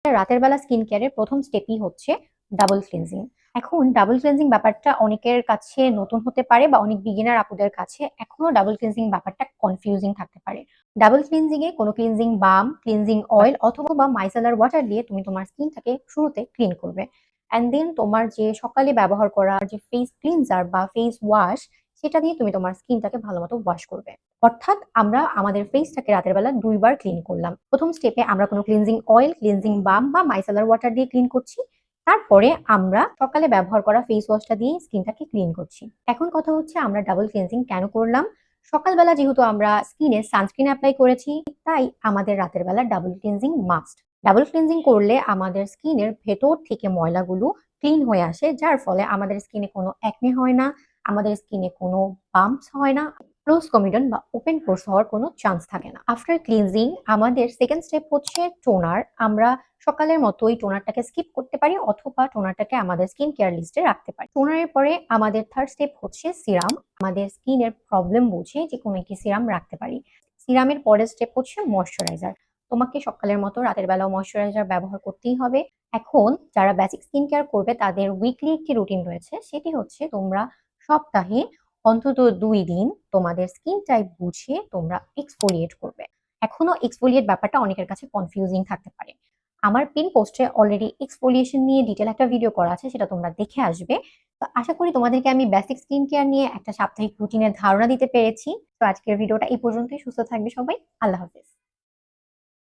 রাতের বেলা স্কিন কেয়ারের প্রথম স্টেপই হচ্ছে ডাবল ক্লিনজিং। এখন ডাবল ক্লিনজিং ব্যাপারটা অনেকের কাছে নতুন হতে পারে বা অনেক বিগিনার আপুদের কাছে এখনো ডাবল ক্লিনজিং ব্যাপারটা কনফিউজিং থাকতে পারে। ডাবল ক্লিনজিং এ কোনো ক্লিনজিং বাম, ক্লিনজিং অয়েল অথবা মাইসেলার ওয়াটার দিয়ে তুমি তোমার স্কিনটাকে শুরুতে ক্লিন করবে। অ্যান্ড দেন তোমার যে সকালে ব্যবহার করা যে ফেস ক্লিনজার বা ফেস ওয়াশ, সেটা দিয়ে তুমি তোমার স্কিনটাকে ভালো মতো ওয়াশ করবে। অর্থাৎ আমরা আমাদের ফেসটাকে রাতের বেলা ২ বার ক্লিন করলাম। প্রথম স্টেপে আমরা কোনো ক্লিনজিং অয়েল, ক্লিনজিং বাম বা মাইসেলার ওয়াটার দিয়ে ক্লিন করছি। তারপরে আমরা সকালে ব্যবহার করা ফেস ওয়াশটা দিয়ে স্কিনটাকে ক্লিন করছি। এখন কথা হচ্ছে আমরা ডাবল ক্লিনজিং কেন করলাম? সকালবেলা যেহেতু আমরা স্কিনে সানস্ক্রিন অ্যাপ্লাই করেছি, তাই আমাদের রাতের বেলা double cleansing must. Double cleansing করলে আমাদের স্কিনের ভেতর থেকে ময়লাগুলো ক্লিন হয়ে আসে, যার ফলে আমাদের স্কিনে কোনো একনে হয় না, আমাদের স্কিনে কোনো বাম্পস হয় না, ক্লোজ কমিডন বা ওপেন পোরস হওয়ার কোনো চান্স থাকে না। আফটার ক্লিনজিং আমাদের সেকেন্ড স্টেপ হচ্ছে টোনার। আমরা সকালের মতোই টোনারটাকে স্কিপ করতে পারি অথবা টোনারটাকে আমাদের স্কিন কেয়ার লিস্টে রাখতে পারি। টোনারের পরে আমাদের থার্ড স্টেপ হচ্ছে সিরাম। আমাদের স্কিনের প্রবলেম বুঝে যে কোনো একটি সিরাম রাখতে পারি। সিরামের পরের স্টেপ হচ্ছে ময়শ্চারাইজার। তোমাকে সকালের মতো রাতের বেলাও ময়শ্চারাইজার ব্যবহার করতেই হবে। এখন যারা বেসিক স্কিন কেয়ার করবে তাদের উইকলি একটি রুটিন রয়েছে, সেটি হচ্ছে তোমরা সপ্তাহে অন্তত ২ দিন তোমাদের স্কিন টাইপ বুঝে তোমরা এক্সফোলিয়েট করবে। এখনো এক্সফোলিয়েট ব্যাপারটা অনেকের কাছে কনফিউজিং থাকতে পারে। আমার পিন পোস্টে অলরেডি এক্সফোলিয়েশন নিয়ে ডিটেল একটা ভিডিও করা আছে, সেটা তোমরা দেখে আসবে। তো আশা করি তোমাদেরকে আমি বেসিক স্কিন কেয়ার নিয়ে একটা সাপ্তাহিক রুটিনের ধারণা দিতে পেরেছি। তো আজকের ভিডিওটা এই পর্যন্তই। সুস্থ থাকবে সবাই। আল্লাহ হাফেজ।